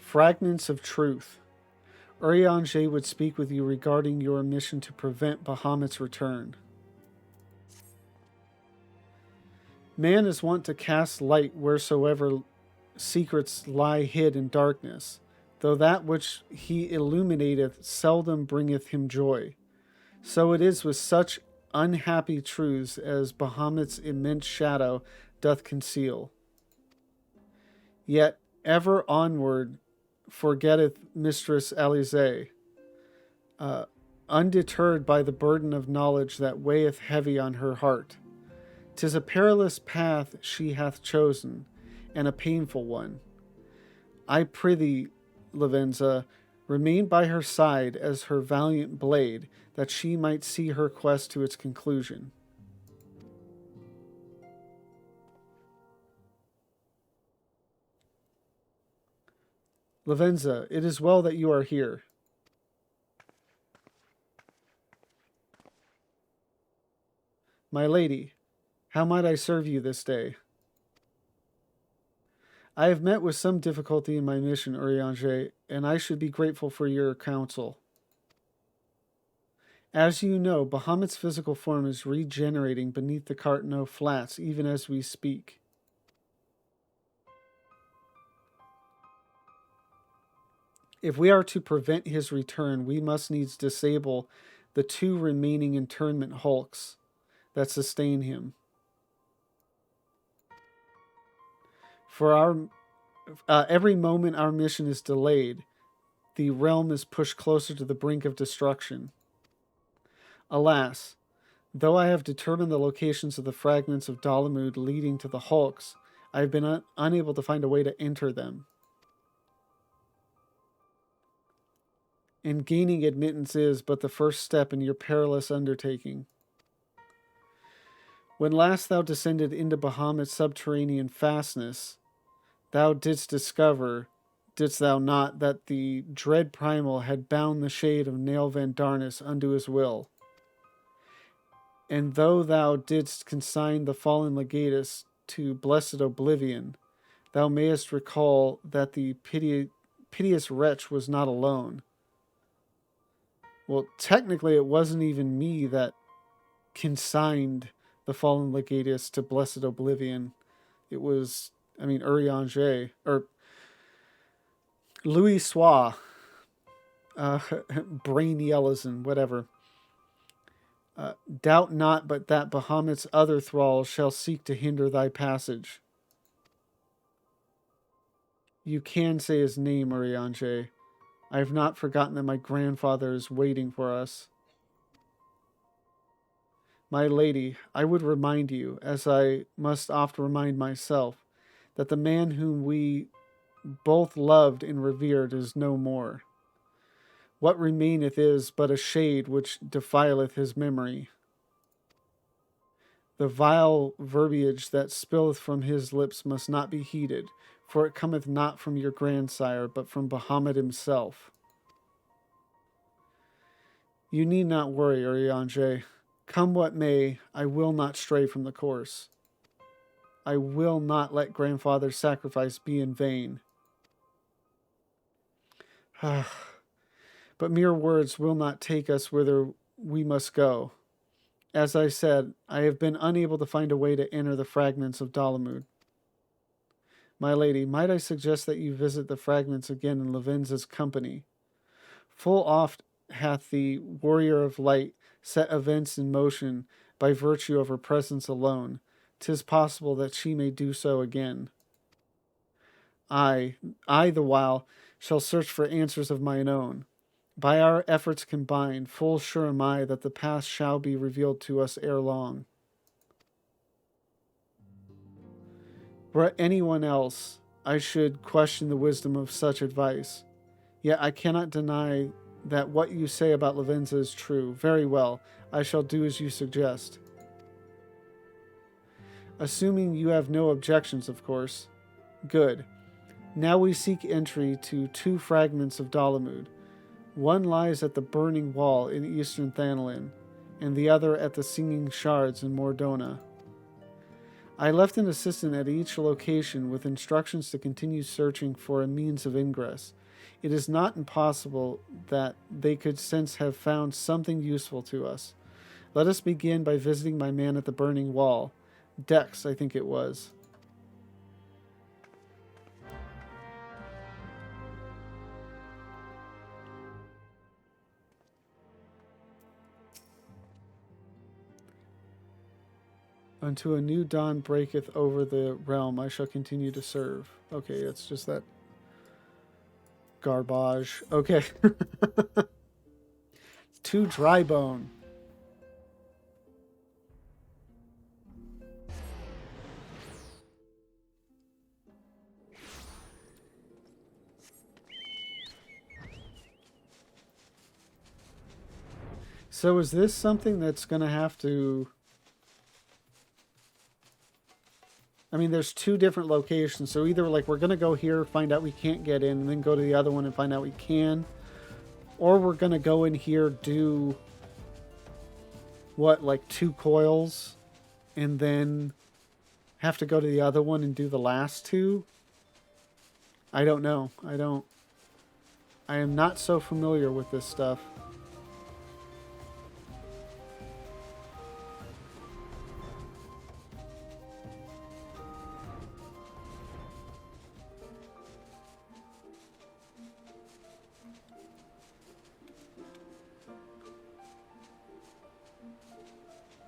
Fragments of Truth. Urianger would speak with you regarding your mission to prevent Bahamut's return. Man is wont to cast light wheresoever secrets lie hid in darkness, though that which he illuminateth seldom bringeth him joy. So it is with such unhappy truths as Bahamut's immense shadow doth conceal. Yet ever onward forgetteth Mistress Alize, undeterred by the burden of knowledge that weigheth heavy on her heart. 'Tis a perilous path she hath chosen, and a painful one. I prithee, Lavenza, remain by her side as her valiant blade, that she might see her quest to its conclusion. Lavenza, it is well that you are here. My lady, how might I serve you this day? I have met with some difficulty in my mission, Urianger, and I should be grateful for your counsel. As you know, Bahamut's physical form is regenerating beneath the Cartano Flats even as we speak. If we are to prevent his return, we must needs disable the two remaining internment hulks that sustain him. For every moment our mission is delayed, the realm is pushed closer to the brink of destruction. Alas, though I have determined the locations of the fragments of Dalamud leading to the hulks, I have been unable to find a way to enter them. And gaining admittance is but the first step in your perilous undertaking. When last thou descended into Bahamut's subterranean fastness, thou didst discover, didst thou not, that the dread primal had bound the shade of Nail Van Darnus unto his will? And though thou didst consign the fallen legatus to blessed oblivion, thou mayest recall that the piteous wretch was not alone. Well, technically, it wasn't even me that consigned the fallen legatus to blessed oblivion. It was, Urianger, or Louis Soir, Brain Yellison, whatever. Doubt not but that Bahamut's other thralls shall seek to hinder thy passage. You can say his name, Urianger. I have not forgotten that my grandfather is waiting for us. My lady, I would remind you, as I must oft remind myself, that the man whom we both loved and revered is no more. What remaineth is but a shade which defileth his memory. The vile verbiage that spilleth from his lips must not be heeded, for it cometh not from your grandsire, but from Bahamut himself. You need not worry, Urianger. Come what may, I will not stray from the course. I will not let grandfather's sacrifice be in vain. But mere words will not take us whither we must go. As I said, I have been unable to find a way to enter the fragments of Dalamud. My lady, might I suggest that you visit the fragments again in Lavenza's company? Full oft hath the warrior of light set events in motion by virtue of her presence alone. 'Tis possible that she may do so again. I the while, shall search for answers of mine own. By our efforts combined, full sure am I that the past shall be revealed to us ere long. Were it anyone else, I should question the wisdom of such advice. Yet I cannot deny that what you say about Lavenza is true. Very well, I shall do as you suggest. Assuming you have no objections, of course. Good. Now we seek entry to two fragments of Dalamud. One lies at the burning wall in eastern Thanalin, and the other at the singing shards in Mordona. I left an assistant at each location with instructions to continue searching for a means of ingress. It is not impossible that they could since have found something useful to us. Let us begin by visiting my man at the burning wall. Dex, I think it was. Until a new dawn breaketh over the realm, I shall continue to serve. Okay, it's just that garbage. Okay. To Drybone. So is this something that's going to have to... I mean, there's two different locations. So either like we're going to go here, find out we can't get in, and then go to the other one and find out we can. Or we're going to go in here, do... what, like 2 coils? And then have to go to the other one and do the last 2? I don't know. I am not so familiar with this stuff.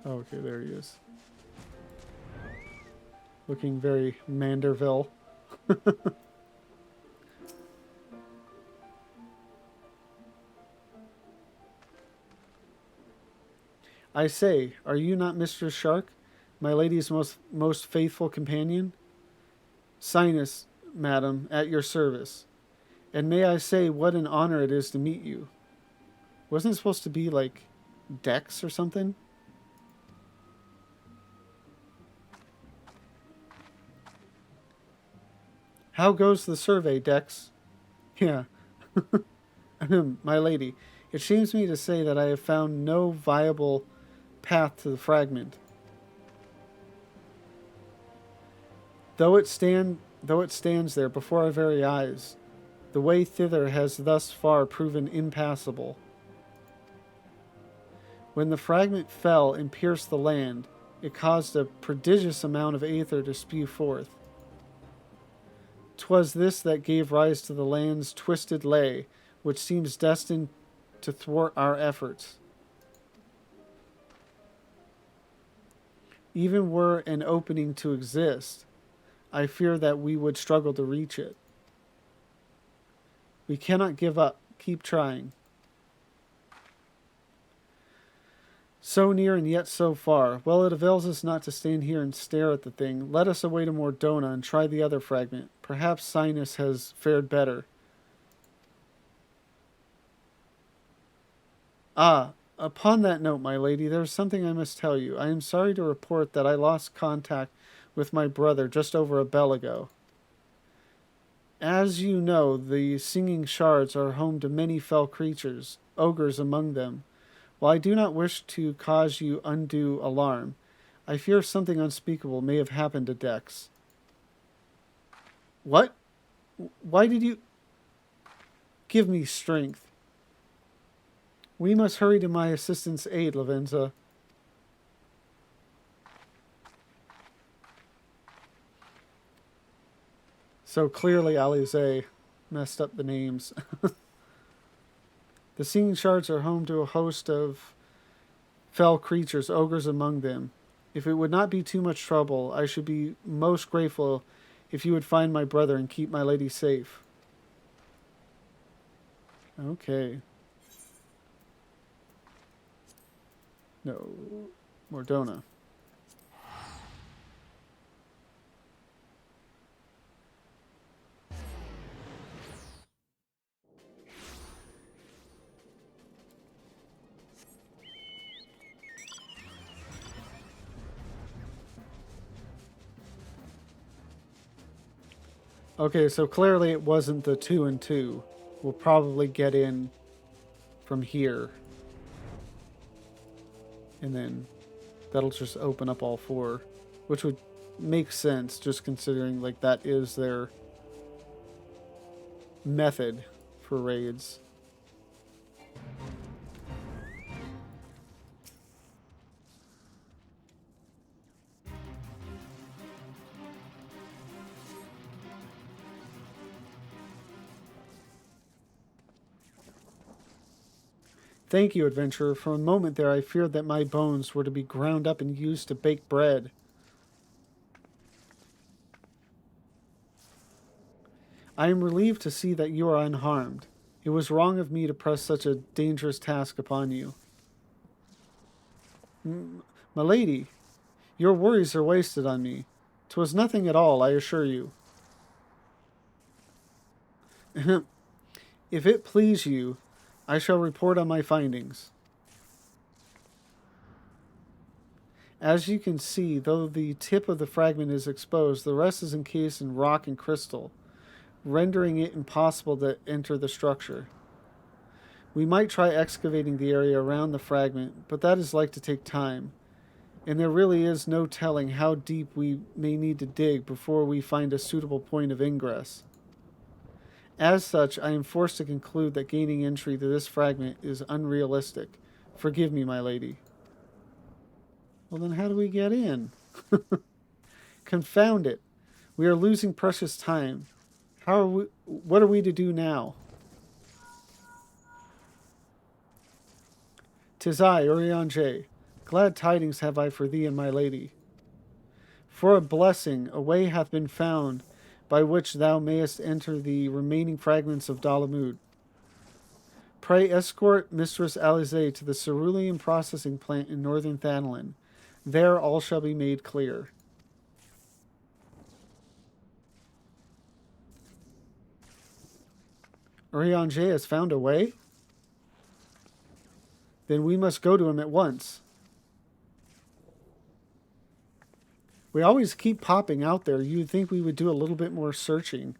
Oh, okay, there he is. Looking very Manderville. I say, are you not Mistress Shark, my lady's most faithful companion? Sinus, madam, at your service. And may I say what an honor it is to meet you. Wasn't it supposed to be like Dex or something? How goes the survey, Dex? Yeah. My lady, it shames me to say that I have found no viable path to the fragment. Though it stands there before our very eyes, the way thither has thus far proven impassable. When the fragment fell and pierced the land, it caused a prodigious amount of aether to spew forth. 'Twas this that gave rise to the land's twisted lay, which seems destined to thwart our efforts. Even were an opening to exist, I fear that we would struggle to reach it. We cannot give up. Keep trying. So near and yet so far. Well, it avails us not to stand here and stare at the thing. Let us away to Mordona and try the other fragment. Perhaps Sinus has fared better. Ah, upon that note, my lady, there is something I must tell you. I am sorry to report that I lost contact with my brother just over a bell ago. As you know, the singing shards are home to many fell creatures, ogres among them. While I do not wish to cause you undue alarm, I fear something unspeakable may have happened to Dex. What? Why did you... Give me strength. We must hurry to my assistant's aid, Lavenza. So clearly Alize messed up the names. The singing shards are home to a host of fell creatures, ogres among them. If it would not be too much trouble, I should be most grateful if you would find my brother and keep my lady safe. Okay. No. Mordona. Okay, so clearly it wasn't the 2 and 2. We'll probably get in from here. And then that'll just open up all 4, which would makes sense, just considering like that is their method for raids. Thank you, adventurer. For a moment there I feared that my bones were to be ground up and used to bake bread. I am relieved to see that you are unharmed. It was wrong of me to press such a dangerous task upon you. My lady, your worries are wasted on me. 'Twas nothing at all, I assure you. If it please you, I shall report on my findings. As you can see, though the tip of the fragment is exposed, the rest is encased in rock and crystal, rendering it impossible to enter the structure. We might try excavating the area around the fragment, but that is like to take time, and there really is no telling how deep we may need to dig before we find a suitable point of ingress. As such, I am forced to conclude that gaining entry to this fragment is unrealistic. Forgive me, my lady. Well, then how do we get in? Confound it. We are losing precious time. What are we to do now? 'Tis I, Urianger. Glad tidings have I for thee and my lady. For a blessing, a way hath been found by which thou mayest enter the remaining fragments of Dalamud. Pray escort Mistress Alize to the cerulean processing plant in northern Thanlin. There all shall be made clear. Urianger has found a way? Then we must go to him at once. We always keep popping out there. You'd think we would do a little bit more searching.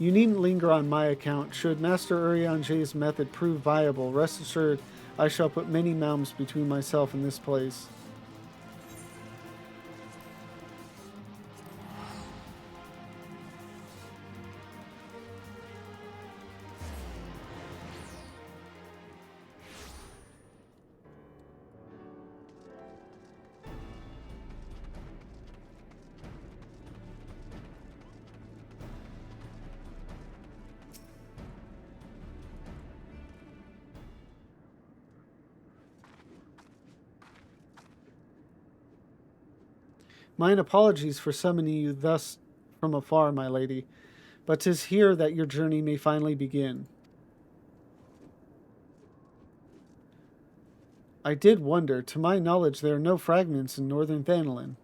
You needn't linger on my account. Should Master Urianger's method prove viable, rest assured I shall put many mountains between myself and this place. Mine apologies for summoning you thus from afar, my lady, but 'tis here that your journey may finally begin. I did wonder. To my knowledge, there are no fragments in northern Thanlin.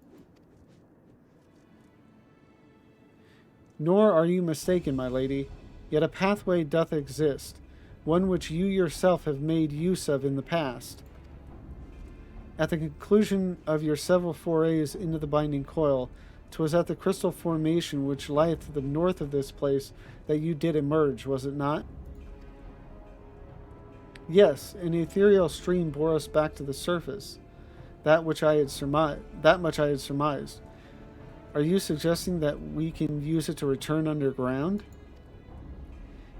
Nor are you mistaken, my lady. Yet a pathway doth exist, one which you yourself have made use of in the past. At the conclusion of your several forays into the binding coil, 'twas at the crystal formation which lieth to the north of this place that you did emerge, was it not? Yes, an ethereal stream bore us back to the surface. That much I had surmised. Are you suggesting that we can use it to return underground?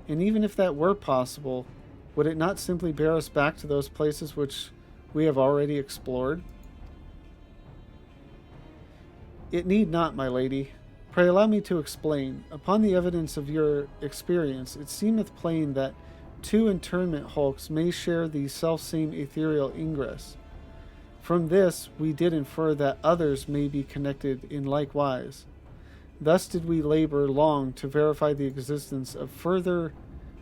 And even if that were possible, would it not simply bear us back to those places which we have already explored? It need not, my lady. Pray allow me to explain. Upon the evidence of your experience, it seemeth plain that two internment hulks may share the selfsame ethereal ingress. From this, we did infer that others may be connected in like wise. Thus did we labor long to verify the existence of further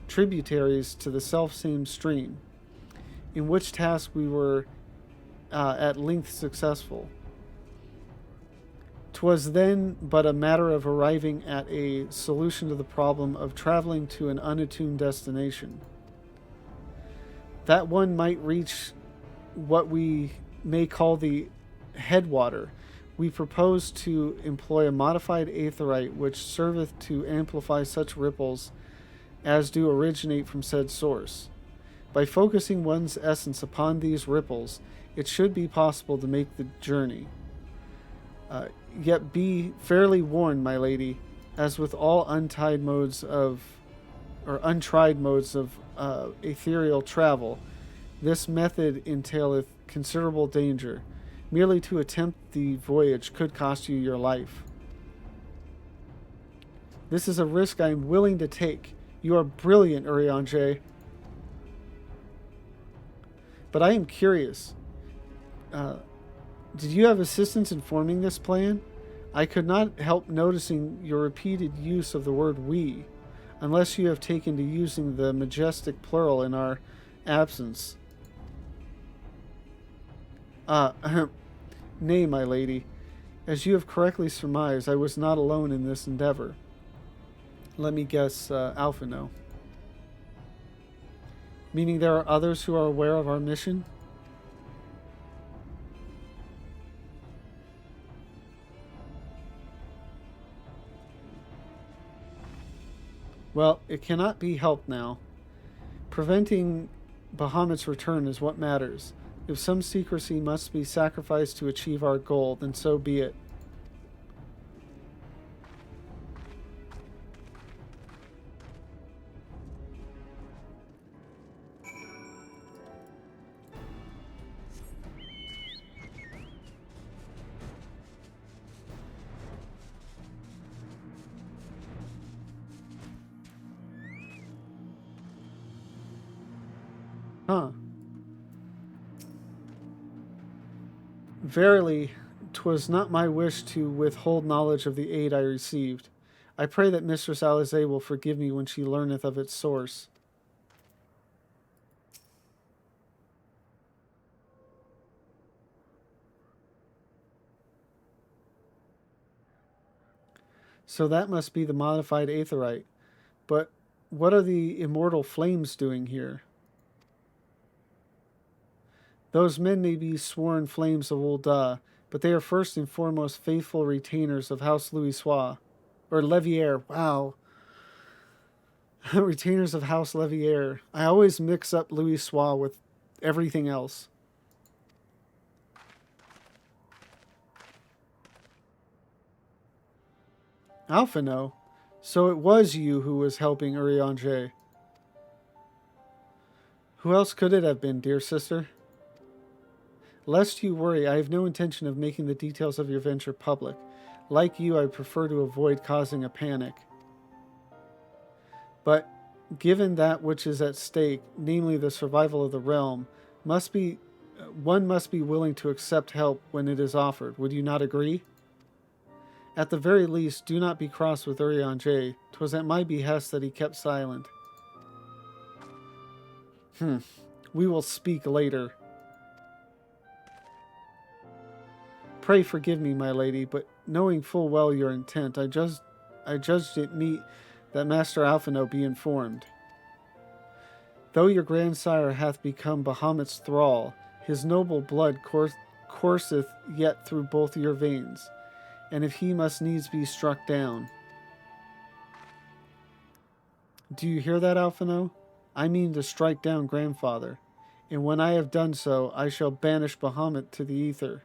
tributaries to the selfsame stream, in which task we were at length successful. 'Twas then but a matter of arriving at a solution to the problem of traveling to an unattuned destination. That one might reach what we may call the headwater. We propose to employ a modified aetherite which serveth to amplify such ripples as do originate from said source. By focusing one's essence upon these ripples, it should be possible to make the journey. Yet be fairly warned, my lady, as with all untried modes of ethereal travel, this method entaileth considerable danger. Merely to attempt the voyage could cost you your life. This is a risk I am willing to take. You are brilliant, Urianger. But I am curious. Did you have assistance in forming this plan? I could not help noticing your repeated use of the word we, unless you have taken to using the majestic plural in our absence. Nay, my lady. As you have correctly surmised, I was not alone in this endeavor. Let me guess, Alphino. Meaning there are others who are aware of our mission? Well, it cannot be helped now. Preventing Bahamut's return is what matters. If some secrecy must be sacrificed to achieve our goal, then so be it. Huh. Verily, 'twas not my wish to withhold knowledge of the aid I received. I pray that Mistress Alize will forgive me when she learneth of its source. So that must be the modified aetherite. But what are the immortal flames doing here? Those men may be sworn flames of Ul'dah, but they are first and foremost faithful retainers of House Louisoix. Or Levier, wow. Retainers of House Levier. I always mix up Louisoix with everything else. Alphino? So it was you who was helping Urianger. Who else could it have been, dear sister? Lest you worry, I have no intention of making the details of your venture public. Like you, I prefer to avoid causing a panic. But given that which is at stake, namely the survival of the realm, one must be willing to accept help when it is offered. Would you not agree? At the very least, do not be cross with Urianger. 'Twas at my behest that he kept silent. We will speak later. Pray forgive me, my lady, but knowing full well your intent, I judged it meet that Master Alphino be informed. Though your grandsire hath become Bahamut's thrall, his noble blood courseth yet through both your veins, and if he must needs be struck down. Do you hear that, Alphino? I mean to strike down grandfather, and when I have done so, I shall banish Bahamut to the ether.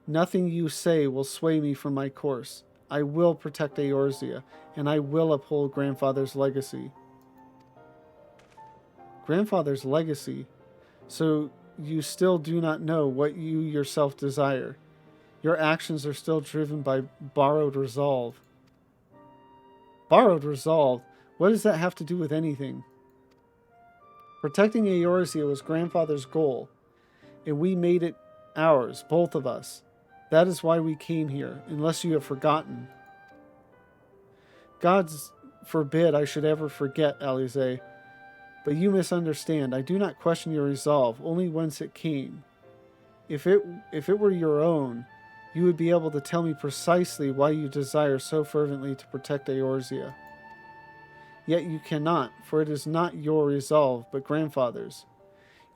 Nothing you say will sway me from my course. I will protect Eorzea, and I will uphold grandfather's legacy. Grandfather's legacy? So you still do not know what you yourself desire. Your actions are still driven by borrowed resolve. Borrowed resolve? What does that have to do with anything? Protecting Eorzea was grandfather's goal, and we made it ours, both of us. That is why we came here, unless you have forgotten. God's forbid I should ever forget, Alize. But you misunderstand. I do not question your resolve, only whence it came. If it were your own, you would be able to tell me precisely why you desire so fervently to protect Eorzea. Yet you cannot, for it is not your resolve, but grandfather's.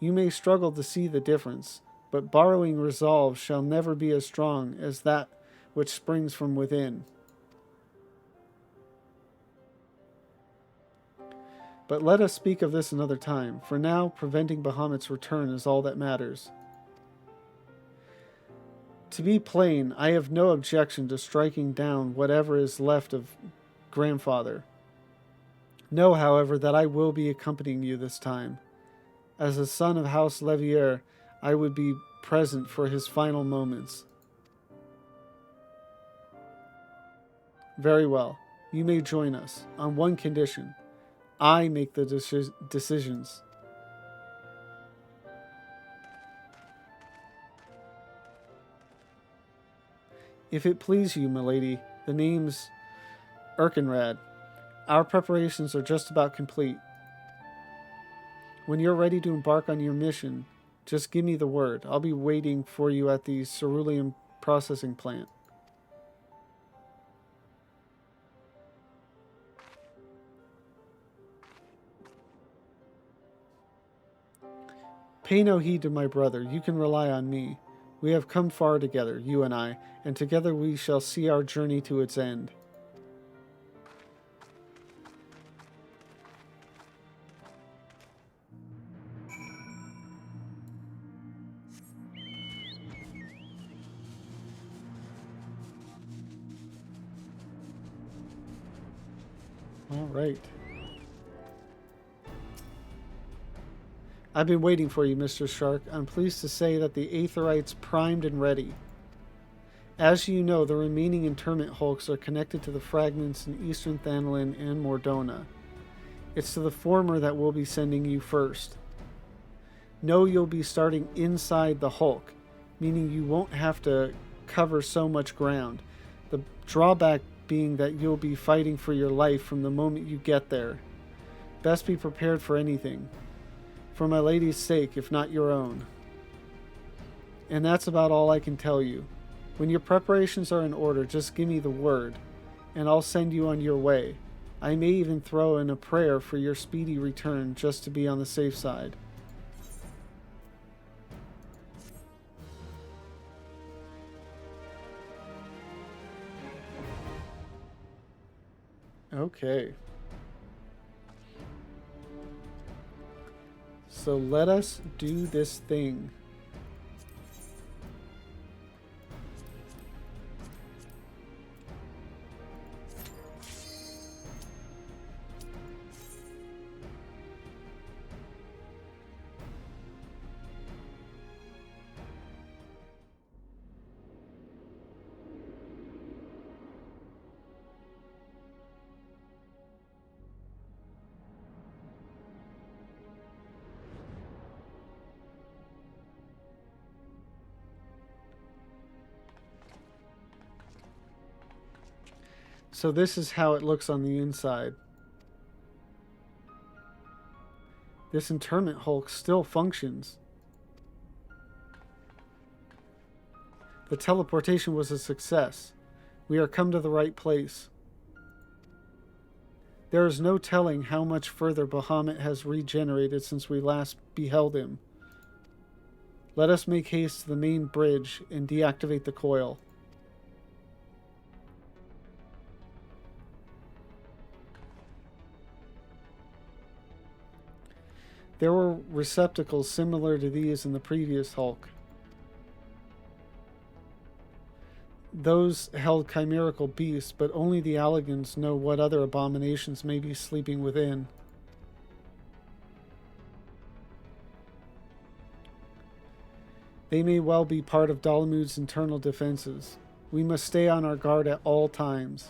You may struggle to see the difference, but borrowing resolve shall never be as strong as that which springs from But let us speak of this another time. For now, preventing Bahamut's return is all that matters. To be plain, I have no objection to striking down whatever is left of grandfather. Know, however, that I will be accompanying you this time. As a son of House Levier, I would be present for his final moments. Very well. You may join us, on one condition. I make the decisions. If it please you, milady, the name's Erkenrad. Our preparations are just about complete. When you're ready to embark on your mission, just give me the word. I'll be waiting for you at the cerulean processing plant. Pay no heed to my brother. You can rely on me. We have come far together, you and I, and together we shall see our journey to its end. All right. I've been waiting for you, Mr. Shark. I'm pleased to say that the Aetherite's primed and ready. As you know, the remaining interment hulks are connected to the fragments in Eastern Thanalin and Mordona. It's to the former that we'll be sending you first. Know you'll be starting inside the hulk, meaning you won't have to cover so much ground. The drawback being that you'll be fighting for your life from the moment you get there. Best be prepared for anything. For my lady's sake, if not your own. And that's about all I can tell you. When your preparations are in order, just give me the word, and I'll send you on your way. I may even throw in a prayer for your speedy return, just to be on the safe side. Okay. So let us do this thing. So this is how it looks on the inside. This interment hulk still functions. The teleportation was a success. We are come to the right place. There is no telling how much further Bahamut has regenerated since we last beheld him. Let us make haste to the main bridge and deactivate the coil. There were receptacles similar to these in the previous hulk. Those held chimerical beasts, but only the Alligans know what other abominations may be sleeping within. They may well be part of Dalamud's internal defenses. We must stay on our guard at all times.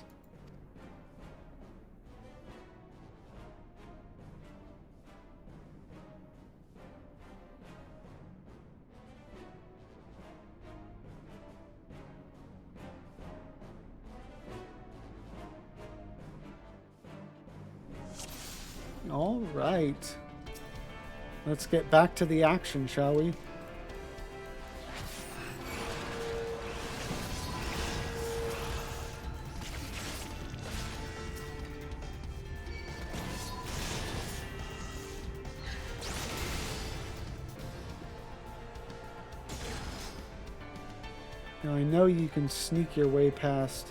All right. Let's get back to the action, shall we? Now I know you can sneak your way past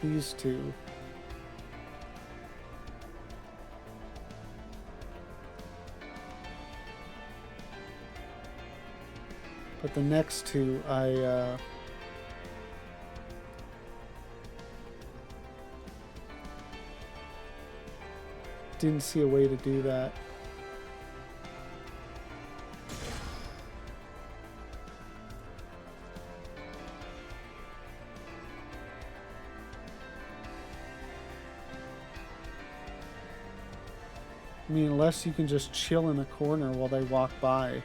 these two. But the next two, I didn't see a way to do that. I mean, unless you can just chill in a corner while they walk by.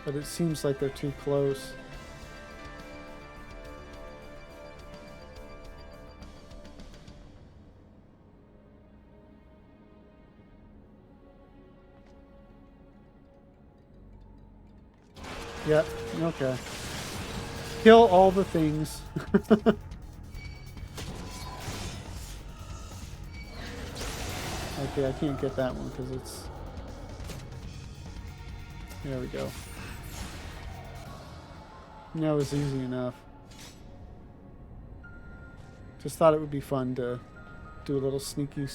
But it seems like they're too close. Yep, okay. Kill all the things. Okay, I can't get that one because it's... There we go. That was easy enough. Just thought it would be fun to do a little sneaky.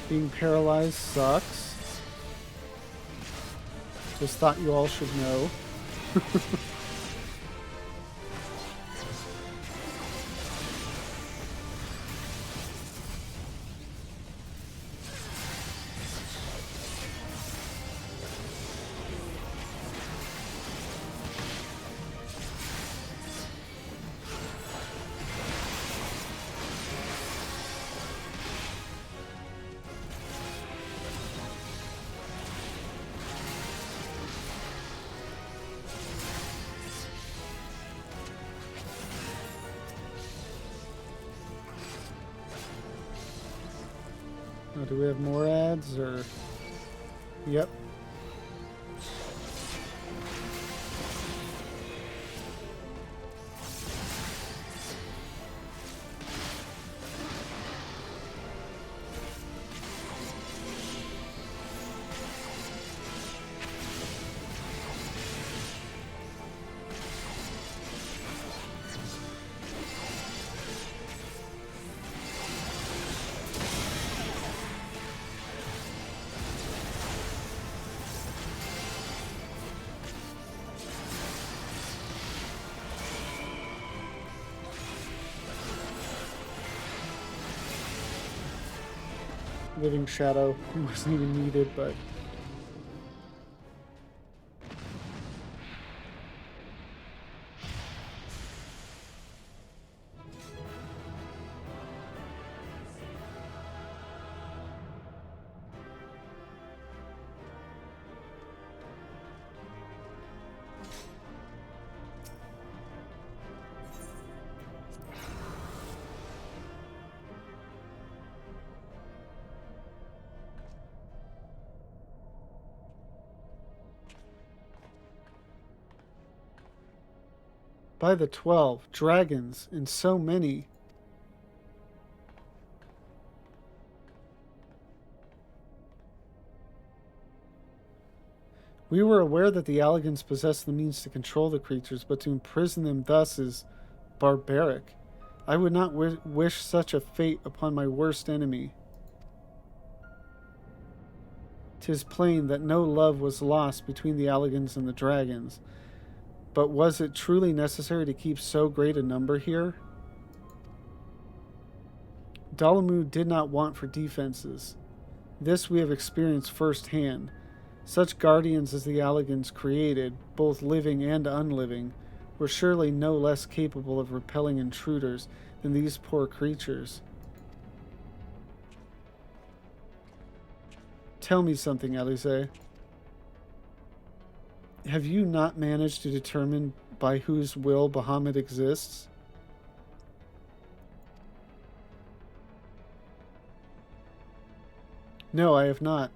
Being paralyzed sucks. Just thought you all should know. Oh, do we have more ads or? Yep. Living Shadow. It wasn't even needed, but... By the 12, dragons, and so many. We were aware that the Alligans possessed the means to control the creatures, but to imprison them thus is barbaric. I would not wish such a fate upon my worst enemy. 'Tis plain that no love was lost between the Alligans and the dragons, but was it truly necessary to keep so great a number here? Dalamud did not want for defenses. This we have experienced firsthand. Such guardians as the Alligans created, both living and unliving, were surely no less capable of repelling intruders than these poor creatures. Tell me something, Alize. Have you not managed to determine by whose will Bahamut exists? No, I have not.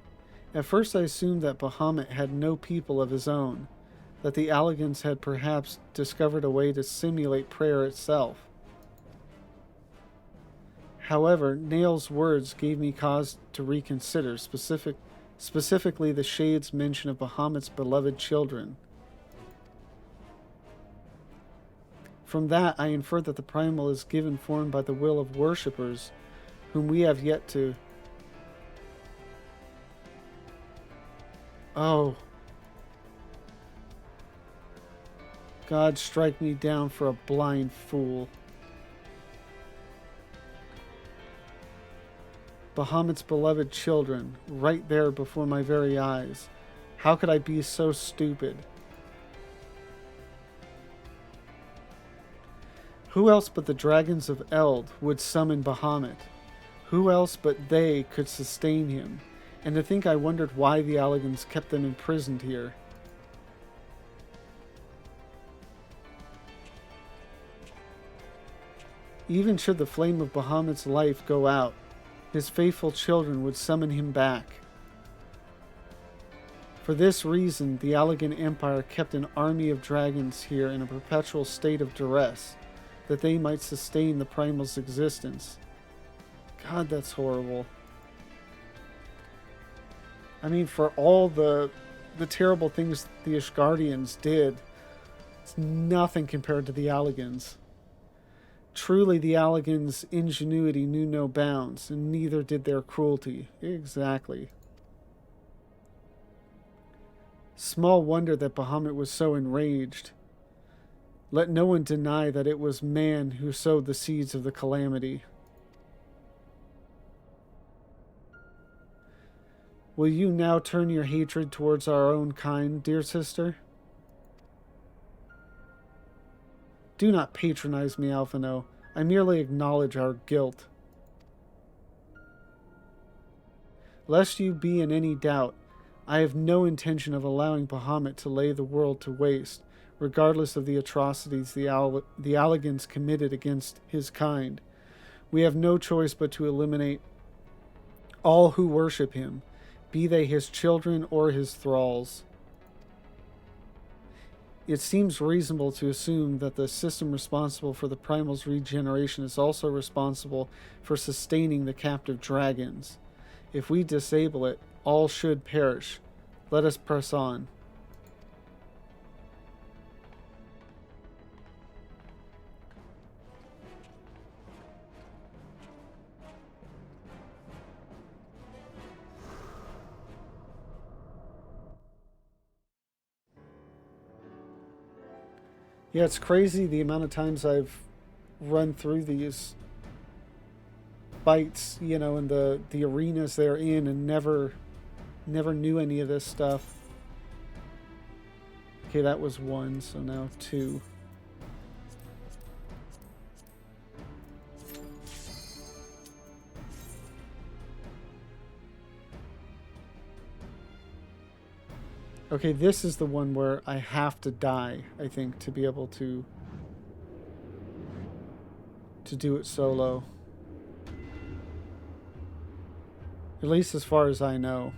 At first I assumed that Bahamut had no people of his own, that the Alligans had perhaps discovered a way to simulate prayer itself. However, Nail's words gave me cause to reconsider, specifically the Shade's mention of Bahamut's beloved children. From that, I infer that the primal is given form by the will of worshippers, whom we have yet to... Oh. God strike me down for a blind fool. Bahamut's beloved children, right there before my very eyes. How could I be so stupid? Who else but the dragons of Eld would summon Bahamut? Who else but they could sustain him? And to think I wondered why the Alligans kept them imprisoned here. Even should the flame of Bahamut's life go out, his faithful children would summon him back. For this reason, the Allagan Empire kept an army of dragons here in a perpetual state of duress, that they might sustain the primal's existence. God, that's horrible. I mean, for all the terrible things the Ishgardians did, it's nothing compared to the Alligans. Truly, the Alligans' ingenuity knew no bounds, and neither did their cruelty. Exactly. Small wonder that Bahamut was so enraged. Let no one deny that it was man who sowed the seeds of the calamity. Will you now turn your hatred towards our own kind, dear sister? Do not patronize me, Alphino. I merely acknowledge our guilt. Lest you be in any doubt, I have no intention of allowing Bahamut to lay the world to waste, regardless of the atrocities the Alligans committed against his kind. We have no choice but to eliminate all who worship him, be they his children or his thralls. It seems reasonable to assume that the system responsible for the primal's regeneration is also responsible for sustaining the captive dragons. If we disable it, all should perish. Let us press on. Yeah, it's crazy the amount of times I've run through these fights, you know, in the arenas they're in, and never knew any of this stuff. Okay, that was 1, so now 2. Okay, this is the one where I have to die, I think, to be able to do it solo. At least as far as I know.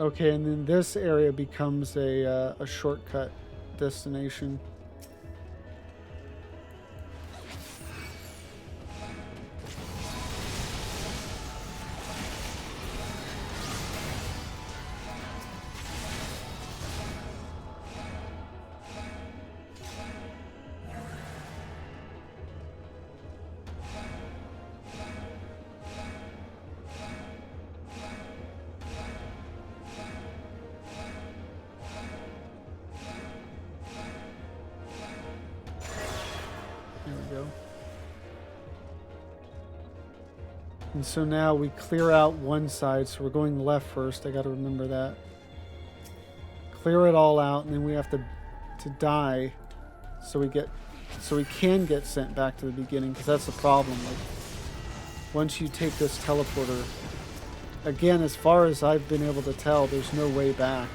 Okay, and then this area becomes a shortcut destination. There we go. And so now we clear out one side, so we're going left first. I got to remember that. Clear it all out, and then we have to die, so we can get sent back to the beginning, because that's the problem. Like, once you take this teleporter, again, as far as I've been able to tell, there's no way back.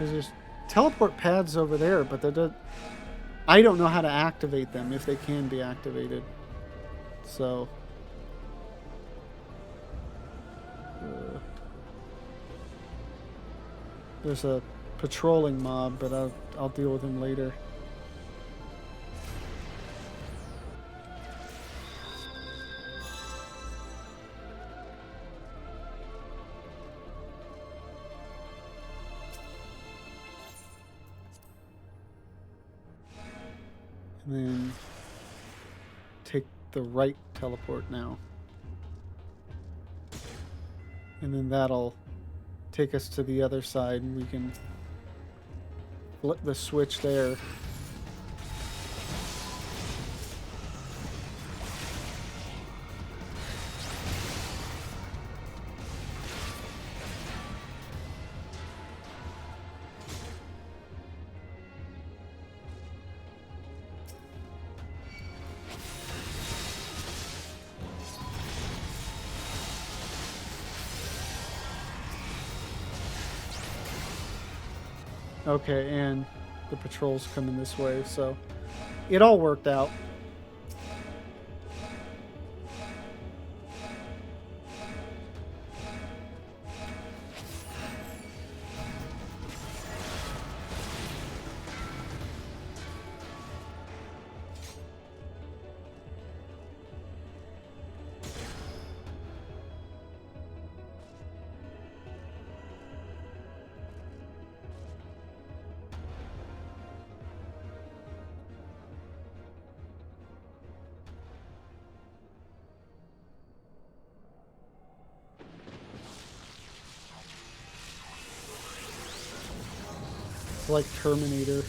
There's teleport pads over there, but I don't know how to activate them, if they can be activated. So there's a patrolling mob, but I'll deal with him later. And then take the right teleport now. And then that'll take us to the other side, and we can flip the switch there. Okay, and the patrol's coming this way, so it all worked out. Like Terminator.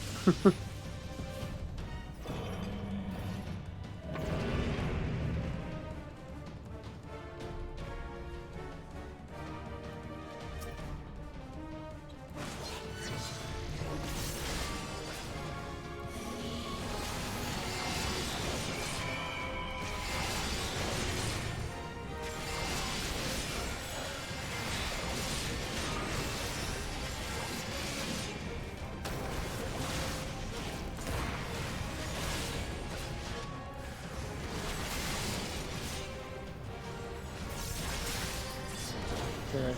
Okay.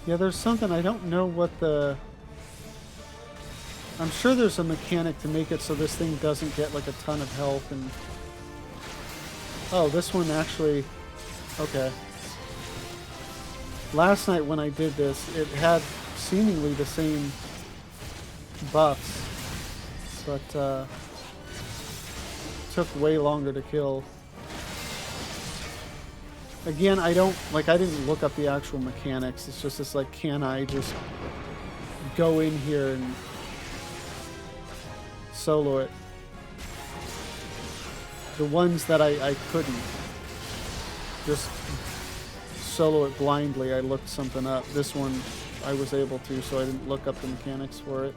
Yeah, there's something, I don't know what I'm sure there's a mechanic to make it so this thing doesn't get like a ton of health. And oh, this one actually, okay. Last night when I did this, it had seemingly the same buffs, but took way longer to kill. Again, I didn't look up the actual mechanics. It's just this, like, can I just go in here and solo it. The ones that I couldn't, just solo it blindly. I looked something up. This one I was able to, so I didn't look up the mechanics for it.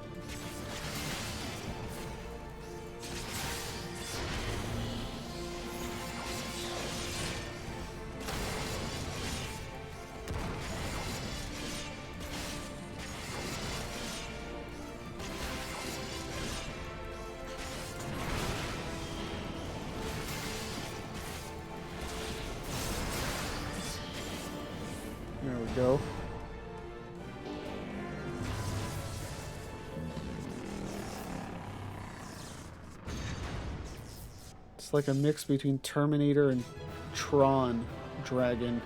There we go. It's like a mix between Terminator and Tron Dragon.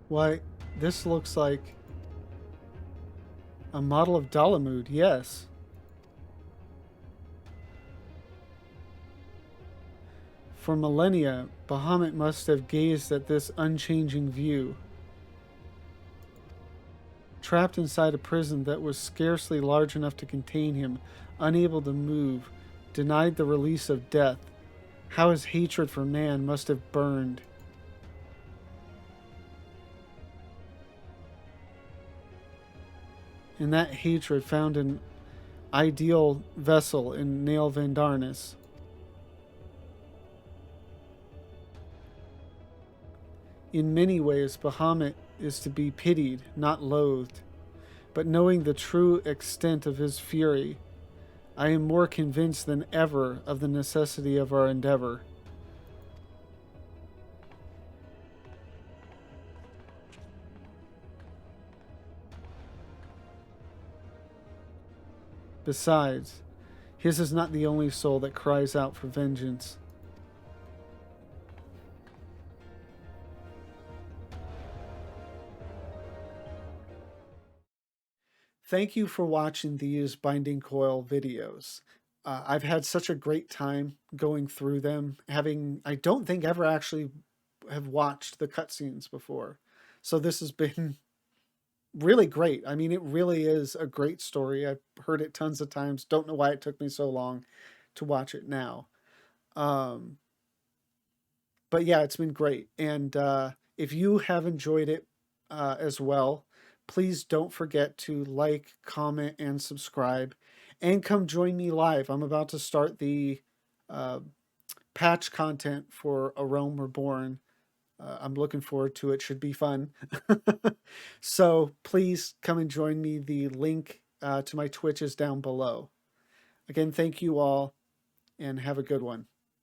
Why, this looks like a model of Dalamud, yes. For millennia, Bahamut must have gazed at this unchanging view. Trapped inside a prison that was scarcely large enough to contain him, unable to move, denied the release of death, how his hatred for man must have burned. And that hatred found an ideal vessel in Nail Vandarnis. In many ways, Bahamut is to be pitied, not loathed. But knowing the true extent of his fury, I am more convinced than ever of the necessity of our endeavor. Besides, his is not the only soul that cries out for vengeance. Thank you for watching these Binding Coil videos. I've had such a great time going through them, I don't think ever actually have watched the cutscenes before. So this has been really great. I mean, it really is a great story. I've heard it tons of times. Don't know why it took me so long to watch it now. But yeah, it's been great. And if you have enjoyed it as well, please don't forget to like, comment, and subscribe. And come join me live. I'm about to start the patch content for A Realm Reborn. I'm looking forward to it. Should be fun. So please come and join me. The link to my Twitch is down below. Again, thank you all, and have a good one.